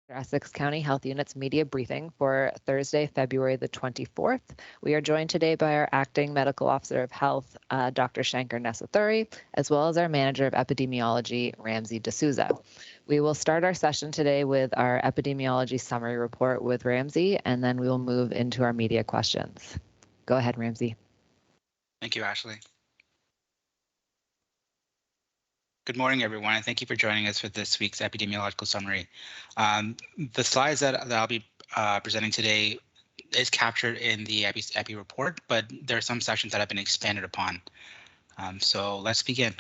Essex County Health Unit's media briefing for Thursday, February the 24th. We are joined today by our Acting Medical Officer of Health, Dr. Shankar Nesathuri, as well as our Manager of Epidemiology, Ramsey D'Souza. We will start our session today with our epidemiology summary report with Ramsey, and then we will move into our media questions. Go ahead, Ramsey. Thank you, Ashley. Good morning, everyone, and thank you for joining us for this week's epidemiological summary. The slides that I'll be presenting today is captured in the epi report, but there are some sections that have been expanded upon. So let's begin.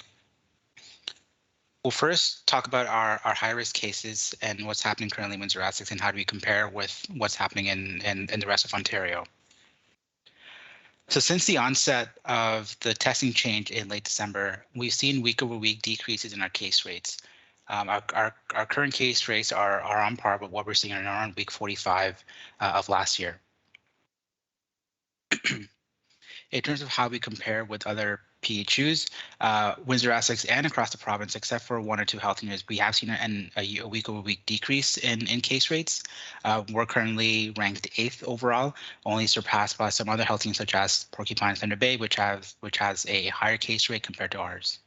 We'll first talk about our high-risk cases and what's happening currently in Windsor-Essex and how do we compare with what's happening in the rest of Ontario. So since the onset of the testing change in late December, we've seen week-over-week decreases in our case rates. Our current case rates are on par with what we're seeing around week 45 of last year. In terms of how we compare with other PHUs, Windsor-Essex and across the province, except for one or two health units, we have seen a week-over-week decrease in case rates. We're currently ranked 8th overall, only surpassed by some other health units such as Porcupine and Thunder Bay, which has a higher case rate compared to ours.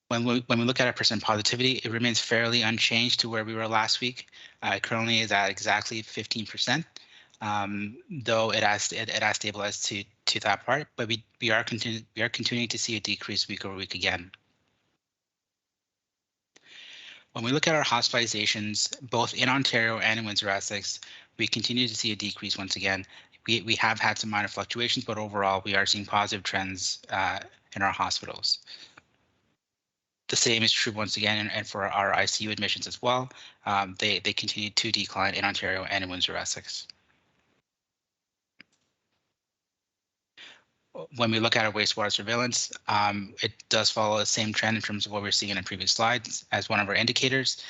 When we look at our percent positivity, it remains fairly unchanged to where we were last week. It currently is at exactly 15%. Though it has stabilized to that part, but we are continuing to see a decrease week over week again. When we look at our hospitalizations, both in Ontario and in Windsor-Essex, we continue to see a decrease once again. We have had some minor fluctuations, but overall we are seeing positive trends in our hospitals. The same is true once again and for our ICU admissions as well. They continue to decline in Ontario and in Windsor-Essex. When we look at our wastewater surveillance, it does follow the same trend in terms of what we're seeing in the previous slides as one of our indicators.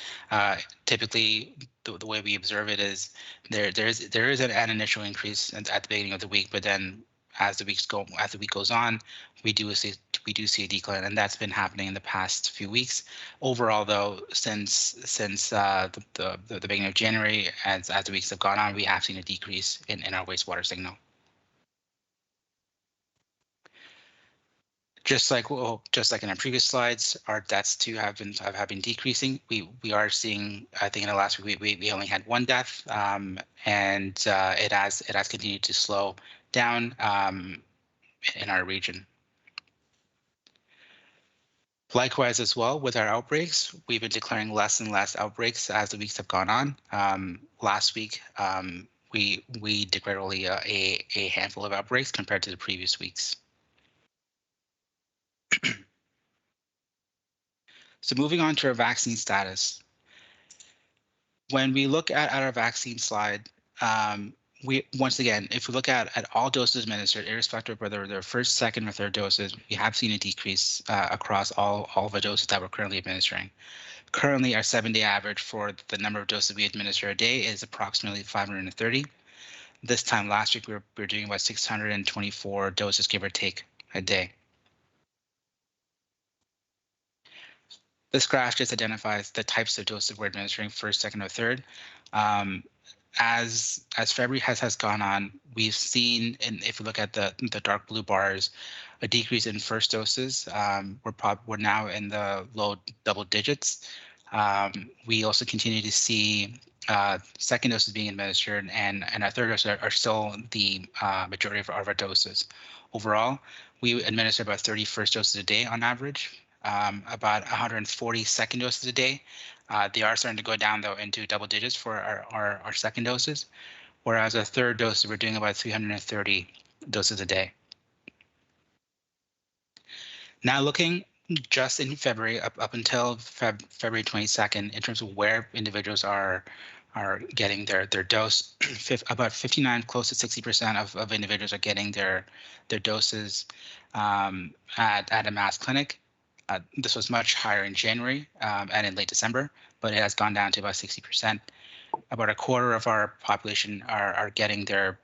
Typically, the way we observe it is there is an initial increase at the beginning of the week, but then as the week goes on, we do see a decline, and that's been happening in the past few weeks. Overall, though, since the beginning of January, as the weeks have gone on, we have seen a decrease in our wastewater signal. Just like in our previous slides, our deaths too have been decreasing. We are seeing, I think in the last week we only had one death, and it has continued to slow down in our region. Likewise as well with our outbreaks, we've been declaring less and less outbreaks as the weeks have gone on. Last week we declared only a handful of outbreaks compared to the previous weeks. So moving on to our vaccine status. When we look at our vaccine slide, once again, if we look at all doses administered, irrespective of whether they're first, second, or third doses, we have seen a decrease across all of the doses that we're currently administering. Currently, our 7-day average for the number of doses we administer a day is approximately 530. This time last week, we were doing about 624 doses, give or take, a day. This graph just identifies the types of doses we're administering, first, second, or third. As February has gone on, we've seen, and if we look at the dark blue bars, a decrease in first doses. We're now in the low double digits. We also continue to see second doses being administered, and our third doses are still the majority of our doses. Overall, we administer about 30 first doses a day on average. About 140 second doses a day. They are starting to go down though into double digits for our second doses, whereas our third dose we're doing about 330 doses a day. Now looking just in February up until February 22nd, in terms of where individuals are getting their dose, about 59, close to 60% of individuals are getting their doses at a mass clinic. This was much higher in January and in late December, but it has gone down to about 60%. About a quarter of our population are getting their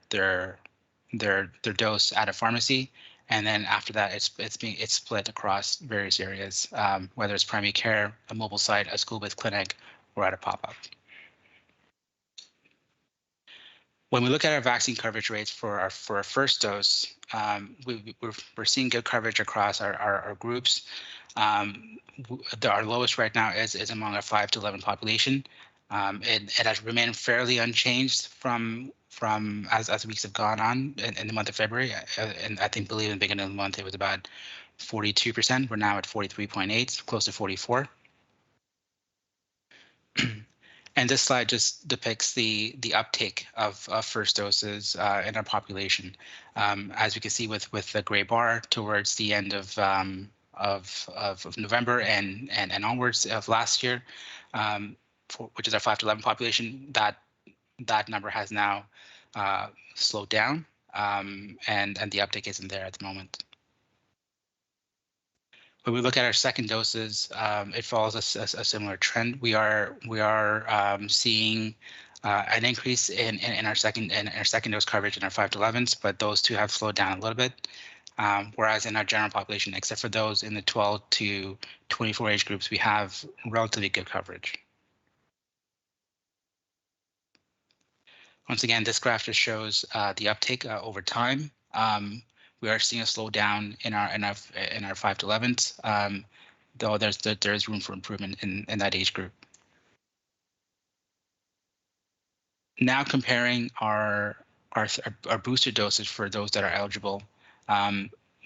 dose at a pharmacy, And then after that, it's split across various areas, whether it's primary care, a mobile site, a school-based clinic, or at a pop-up. When we look at our vaccine coverage rates for our first dose, we're seeing good coverage across our groups. Our lowest right now is among our 5 to 11 population. It has remained fairly unchanged from as weeks have gone on in the month of February. And I believe in the beginning of the month it was about 42%. We're now at 43.8, close to 44. And this slide just depicts the uptake of first doses in our population. As we can see with the gray bar towards the end of November and onwards of last year, which is our 5 to 11 population, that number has now slowed down, and the uptake isn't there at the moment. When we look at our second doses, it follows a similar trend. We are seeing an increase in our second dose coverage in our 5 to 11s, but those two have slowed down a little bit. Whereas in our general population, except for those in the 12 to 24 age groups, we have relatively good coverage. Once again, this graph just shows the uptake over time. We are seeing a slowdown in our 5 to 11s, though there's room for improvement in that age group. Now comparing our booster doses for those that are eligible,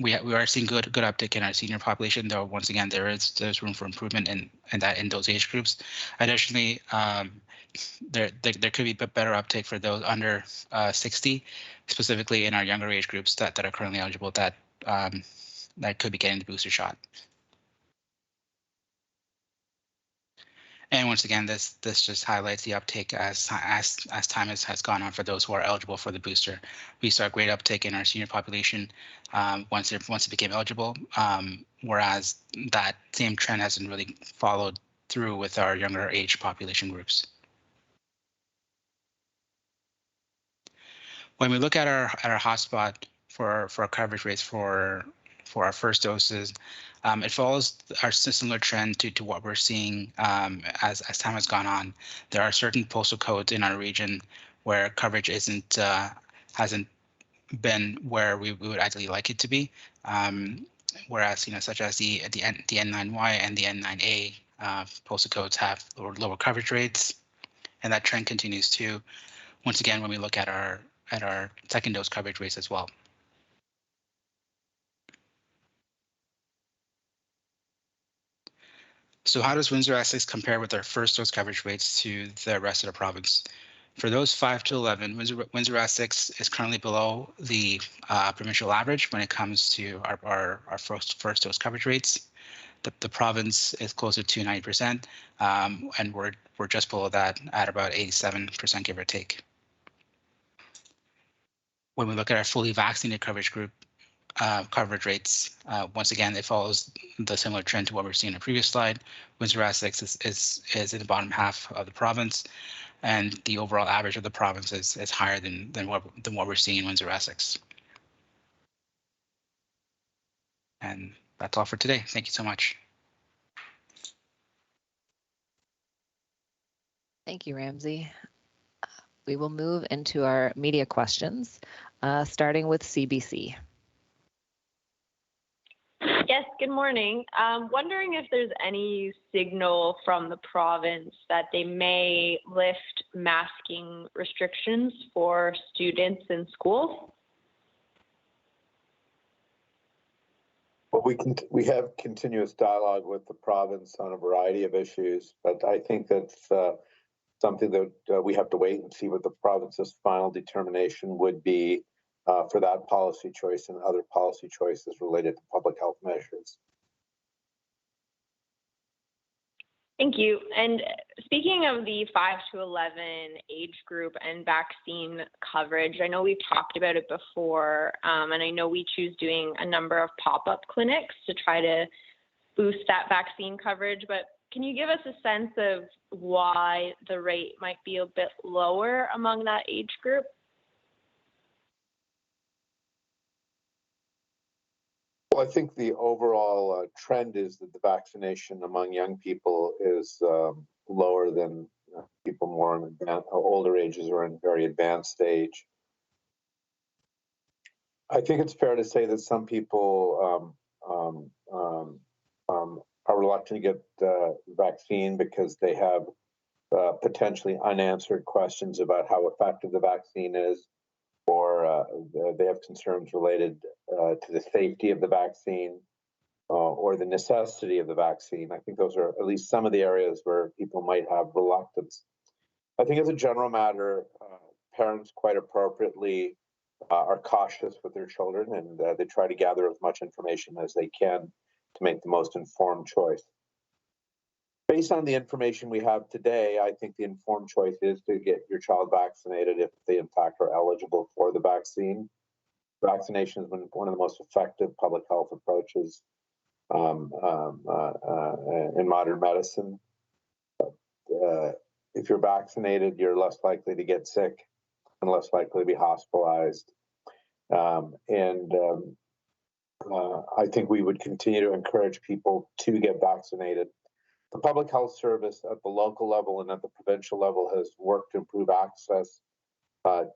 we are seeing good uptick in our senior population, though once again there's room for improvement in those age groups. Additionally, there could be better uptake for those under 60, specifically in our younger age groups that are currently eligible that could be getting the booster shot. And once again, this just highlights the uptake as time has gone on for those who are eligible for the booster. We saw great uptake in our senior population once it became eligible, whereas that same trend hasn't really followed through with our younger age population groups. When we look at our hotspot for our coverage rates for our first doses, it follows our similar trend to what we're seeing as time has gone on. There are certain postal codes in our region where coverage hasn't been where we would ideally like it to be. Whereas such as the N9Y and the N9A postal codes have lower coverage rates, and that trend continues too. Once again, when we look at our second dose coverage rates as well. So how does Windsor-Essex compare with our first dose coverage rates to the rest of the province? For those 5 to 11, Windsor-Essex is currently below the provincial average when it comes to our first dose coverage rates. The province is closer to 90%, and we're just below that at about 87%, give or take. When we look at our fully vaccinated coverage group coverage rates, once again, it follows the similar trend to what we're seeing in the previous slide. Windsor-Essex is in the bottom half of the province, and the overall average of the province is higher than what we're seeing in Windsor-Essex. And that's all for today. Thank you so much. Thank you, Ramsey. We will move into our media questions, starting with CBC. Yes, good morning. Wondering if there's any signal from the province that they may lift masking restrictions for students in schools? Well, we have continuous dialogue with the province on a variety of issues, but I think that's something that we have to wait and see what the province's final determination would be for that policy choice and other policy choices related to public health measures. Thank you. And speaking of the 5 to 11 age group and vaccine coverage, I know we've talked about it before, and I know we choose doing a number of pop-up clinics to try to boost that vaccine coverage, but can you give us a sense of why the rate might be a bit lower among that age group? Well, I think the overall trend is that the vaccination among young people is lower than people more in older ages or in very advanced stage. I think it's fair to say that some people are reluctant to get the vaccine because they have potentially unanswered questions about how effective the vaccine is, or they have concerns related to the safety of the vaccine or the necessity of the vaccine. I think those are at least some of the areas where people might have reluctance. I think as a general matter, parents quite appropriately are cautious with their children, and they try to gather as much information as they can to make the most informed choice. Based on the information we have today, I think the informed choice is to get your child vaccinated if they in fact are eligible for the vaccine. Vaccination has been one of the most effective public health approaches in modern medicine. If you're vaccinated, you're less likely to get sick and less likely to be hospitalized. I think we would continue to encourage people to get vaccinated. The Public Health Service at the local level and at the provincial level has worked to improve access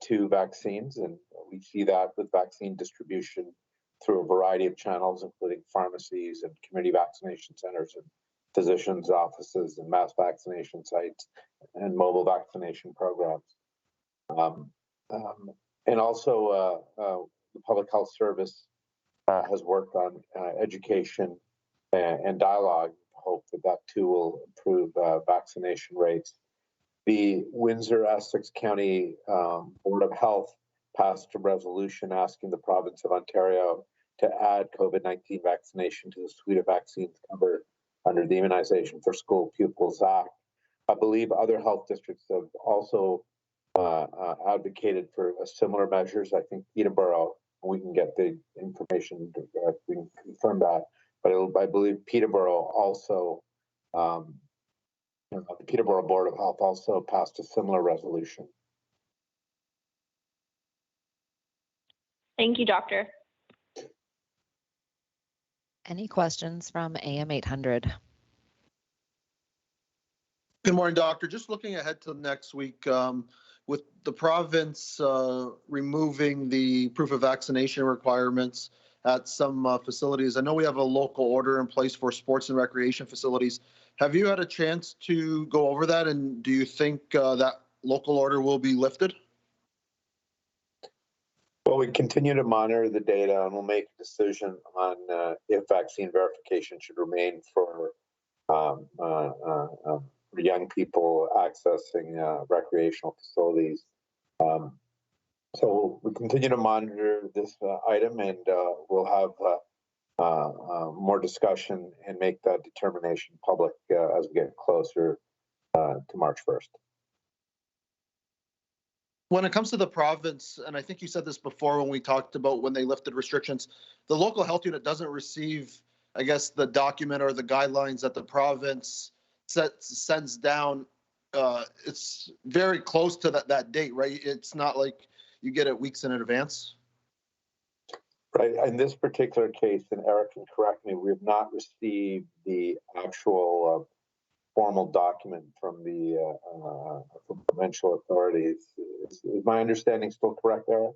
to vaccines, and we see that with vaccine distribution through a variety of channels, including pharmacies and community vaccination centers and physicians' offices and mass vaccination sites and mobile vaccination programs. And also, the Public Health Service has worked on education and dialogue. Hope that that too will improve vaccination rates. The Windsor-Essex County Board of Health passed a resolution asking the province of Ontario to add COVID-19 vaccination to the suite of vaccines covered under the Immunization for School Pupils Act. I believe other health districts have also advocated for similar measures. I think Peterborough, we can get the information, we can confirm that, but I believe Peterborough also, the Peterborough Board of Health also passed a similar resolution. Thank you, Doctor. Any questions from AM 800? Good morning, Doctor. Just looking ahead to next week, with the province removing the proof of vaccination requirements at some facilities. I know we have a local order in place for sports and recreation facilities. Have you had a chance to go over that, and do you think that local order will be lifted? Well, we continue to monitor the data, and we'll make a decision on if vaccine verification should remain for young people accessing recreational facilities. So we continue to monitor this item, and we'll have more discussion and make that determination public as we get closer to March 1st. When it comes to the province, and I think you said this before when we talked about when they lifted restrictions, the local health unit doesn't receive, I guess, the document or the guidelines that the province sends down. It's very close to that date, right? It's not like you get it weeks in advance. Right. In this particular case, and Eric can correct me, we have not received the actual formal document from the from provincial authorities. Is my understanding still correct, Eric?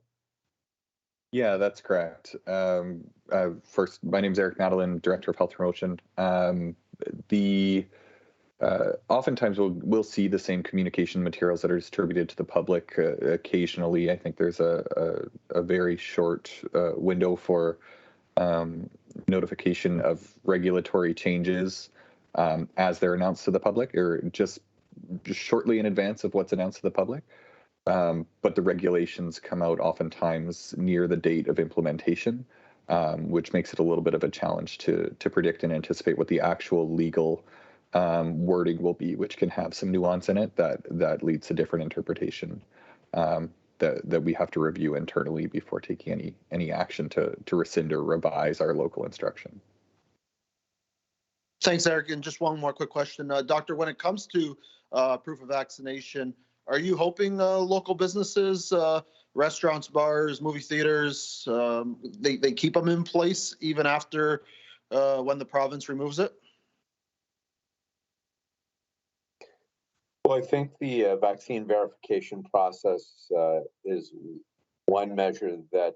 Yeah, that's correct. First, my name is Eric Madeline, Director of Health Promotion. Oftentimes we'll see the same communication materials that are distributed to the public. Occasionally, I think there's a very short window for notification of regulatory changes as they're announced to the public, or just shortly in advance of what's announced to the public. But the regulations come out oftentimes near the date of implementation, which makes it a little bit of a challenge to predict and anticipate what the actual legal wording will be, which can have some nuance in it that leads to different interpretation that we have to review internally before taking any action to rescind or revise our local instruction. Thanks, Eric. And just one more quick question. Doctor, when it comes to proof of vaccination, are you hoping local businesses restaurants, bars, movie theaters, they keep them in place even after when the province removes it? Well, I think the vaccine verification process is one measure that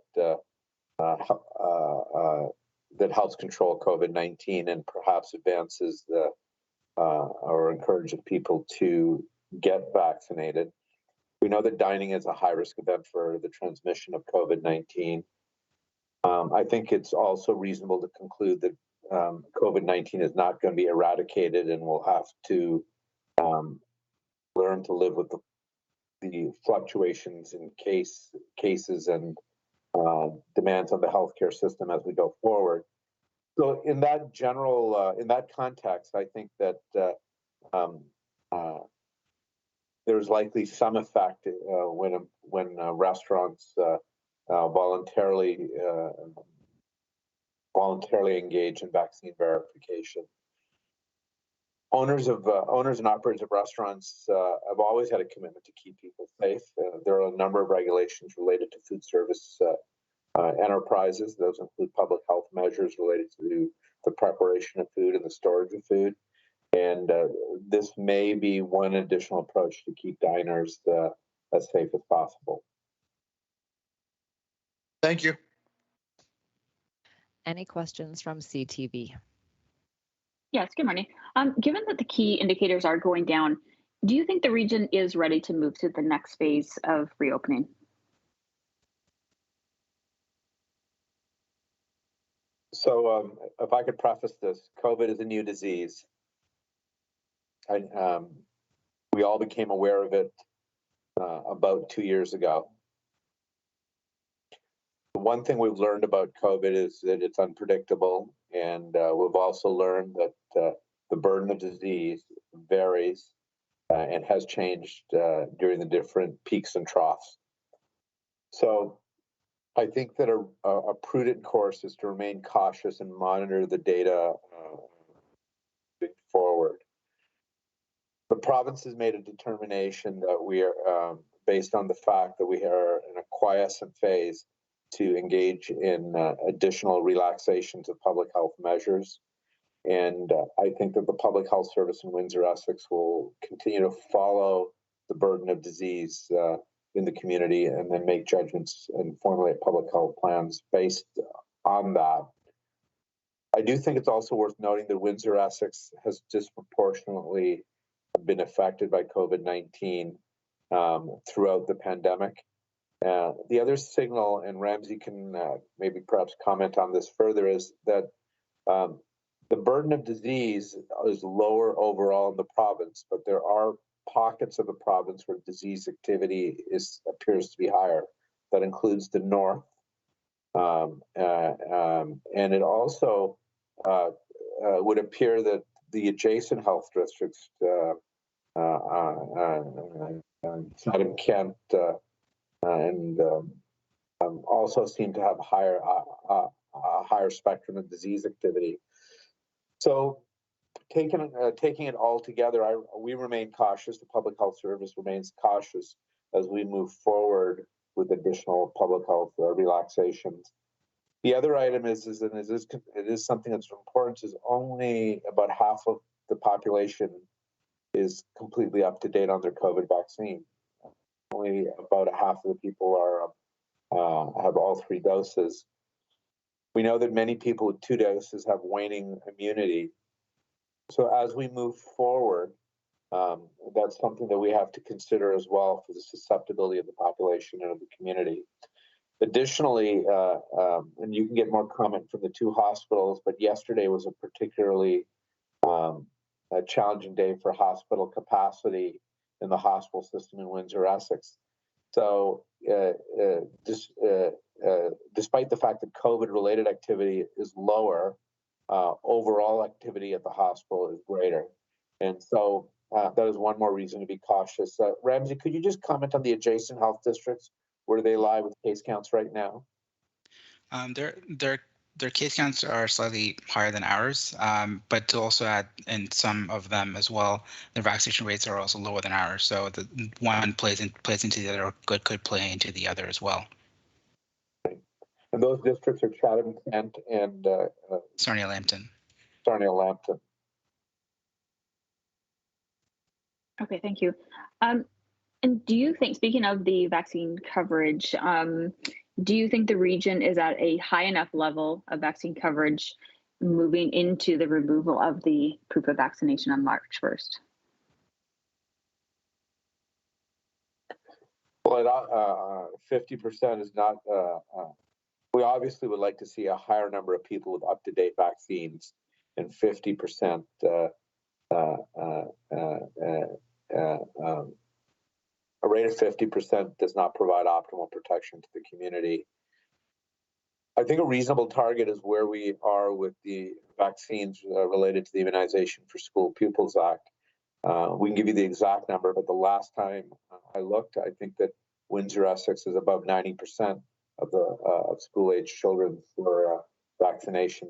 that helps control COVID-19 and perhaps advances the or encourages people to get vaccinated. We know that dining is a high-risk event for the transmission of COVID-19. I think it's also reasonable to conclude that COVID-19 is not going to be eradicated, and we'll have to learn to live with the fluctuations in cases and demands on the healthcare system as we go forward. So, in that in that context, I think that there's likely some effect when restaurants voluntarily engage in vaccine verification. Owners and operators of restaurants have always had a commitment to keep people safe. There are a number of regulations related to food service enterprises. Those include public health measures related to the preparation of food and the storage of food. And this may be one additional approach to keep diners as safe as possible. Thank you. Any questions from CTV? Yes, good morning. Given that the key indicators are going down, do you think the region is ready to move to the next phase of reopening? So if I could preface this, COVID is a new disease. We all became aware of it about 2 years ago. The one thing we've learned about COVID is that it's unpredictable, and we've also learned that the burden of disease varies and has changed during the different peaks and troughs. So I think that a prudent course is to remain cautious and monitor the data moving forward. The province has made a determination that we are, based on the fact that we are in a quiescent phase, to engage in additional relaxations of public health measures. And I think that the Public Health Service in Windsor-Essex will continue to follow the burden of disease in the community and then make judgments and formulate public health plans based on that. I do think it's also worth noting that Windsor-Essex has disproportionately been affected by COVID-19 throughout the pandemic. The other signal, and Ramsey can maybe perhaps comment on this further, is that the burden of disease is lower overall in the province, but there are pockets of the province where disease activity appears to be higher. That includes the north, and it also would appear that the adjacent health districts, Chatham, Kent, and also seem to have a higher spectrum of disease activity. So, taking it all together, we remain cautious. The Public Health Service remains cautious as we move forward with additional public health relaxations. The other item is it is something that's important, is only about half of the population is completely up to date on their COVID vaccine. Only about a half of the people have all 3 doses. We know that many people with 2 doses have waning immunity. So as we move forward, that's something that we have to consider as well for the susceptibility of the population and of the community. Additionally, and you can get more comment from the 2 hospitals, but yesterday was a particularly a challenging day for hospital capacity in the hospital system in Windsor-Essex. So despite the fact that COVID-related activity is lower, overall activity at the hospital is greater. And so that is one more reason to be cautious. Ramsey, could you just comment on the adjacent health districts, where they lie with case counts right now? They're their case counts are slightly higher than ours, but to also add in some of them as well, their vaccination rates are also lower than ours. So the one plays into the other, or could play into the other as well. And those districts are Chatham, Kent, and Sarnia-Lambton. Sarnia-Lambton. Okay, thank you. And do you think, speaking of the vaccine coverage, do you think the region is at a high enough level of vaccine coverage moving into the removal of the proof of vaccination on March 1st? Well, 50% is not. We obviously would like to see a higher number of people with up-to-date vaccines, and 50%. A rate of 50% does not provide optimal protection to the community. I think a reasonable target is where we are with the vaccines related to the Immunization for School Pupils Act. We can give you the exact number, but the last time I looked, I think that Windsor-Essex is above 90% of the school-age children for vaccination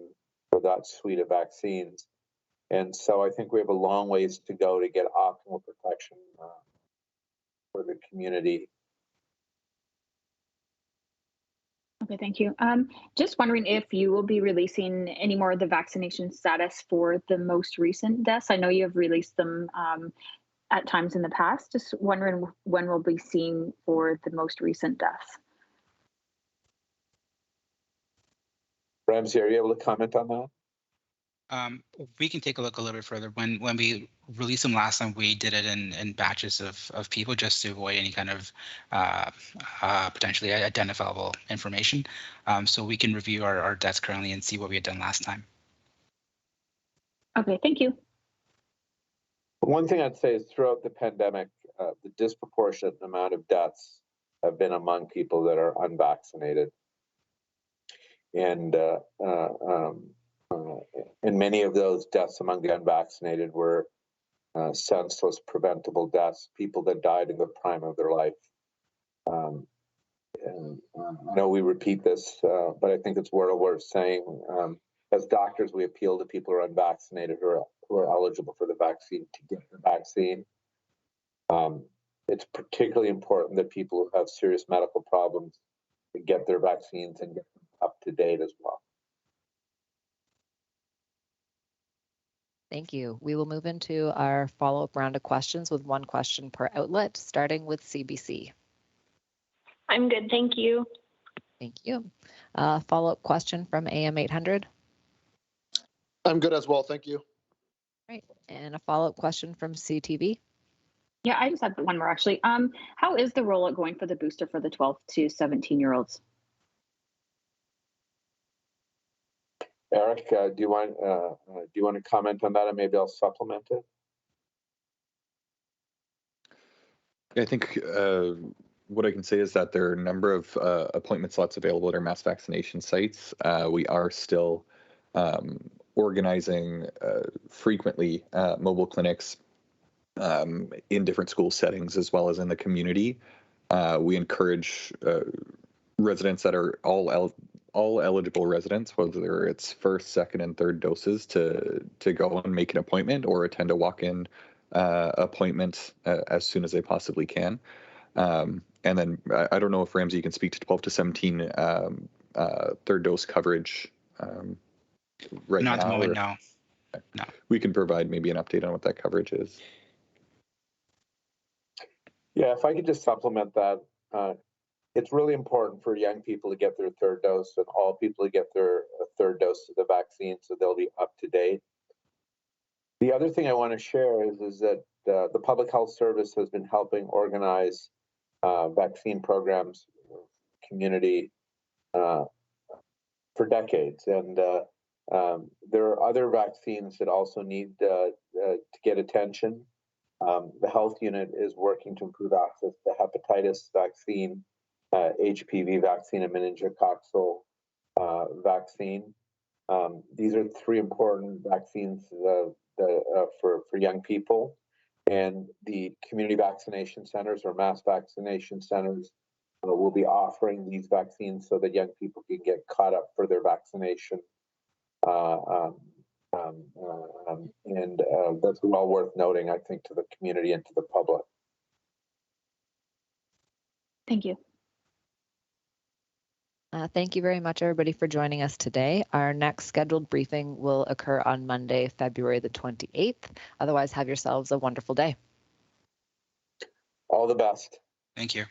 for that suite of vaccines. And so I think we have a long ways to go to get optimal protection for the community. Okay, thank you. Just wondering if you will be releasing any more of the vaccination status for the most recent deaths. I know you have released them at times in the past. Just wondering when we'll be seeing for the most recent deaths. Ramsey, are you able to comment on that? We can take a look a little bit further. When we released them last time, we did it in batches of people just to avoid any kind of potentially identifiable information. So we can review our deaths currently and see what we had done last time. Okay, thank you. One thing I'd say is throughout the pandemic, the disproportionate amount of deaths have been among people that are unvaccinated. And many of those deaths among the unvaccinated were senseless, preventable deaths, people that died in the prime of their life. I know we repeat this, but I think it's well worth saying. As doctors, we appeal to people who are unvaccinated who are eligible for the vaccine to get the vaccine. It's particularly important that people who have serious medical problems to get their vaccines and get them up to date as well. Thank you. We will move into our follow-up round of questions with one question per outlet, starting with CBC. I'm good, thank you. Thank you. Follow-up question from AM 800. I'm good as well, thank you. Right, and a follow-up question from CTV. Yeah, I just had one more actually. How is the rollout going for the booster for the 12 to 17-year-olds? Eric, do you want to comment on that, and maybe I'll supplement it? I think what I can say is that there are a number of appointment slots available at our mass vaccination sites. We are still organizing frequently mobile clinics in different school settings as well as in the community. We encourage residents that are all eligible residents, whether it's first, second, and third doses, to go and make an appointment or attend a walk-in appointment as soon as they possibly can. And then I don't know if Ramsey, you can speak to 12 to 17 third dose coverage right now. Not at the moment, no. No. We can provide maybe an update on what that coverage is. Yeah, if I could just supplement that. It's really important for young people to get their third dose and all people to get their third dose of the vaccine so they'll be up to date. The other thing I want to share is that the Public Health Service has been helping organize vaccine programs, community for decades. And there are other vaccines that also need to get attention. The health unit is working to improve access to hepatitis vaccine, HPV vaccine, and meningococcal vaccine. These are three important vaccines for young people. And the community vaccination centers or mass vaccination centers we'll be offering these vaccines so that young people can get caught up for their vaccination. And that's well worth noting, I think, to the community and to the public. Thank you. Thank you very much, everybody, for joining us today. Our next scheduled briefing will occur on Monday, February the 28th. Otherwise, have yourselves a wonderful day. All the best. Thank you.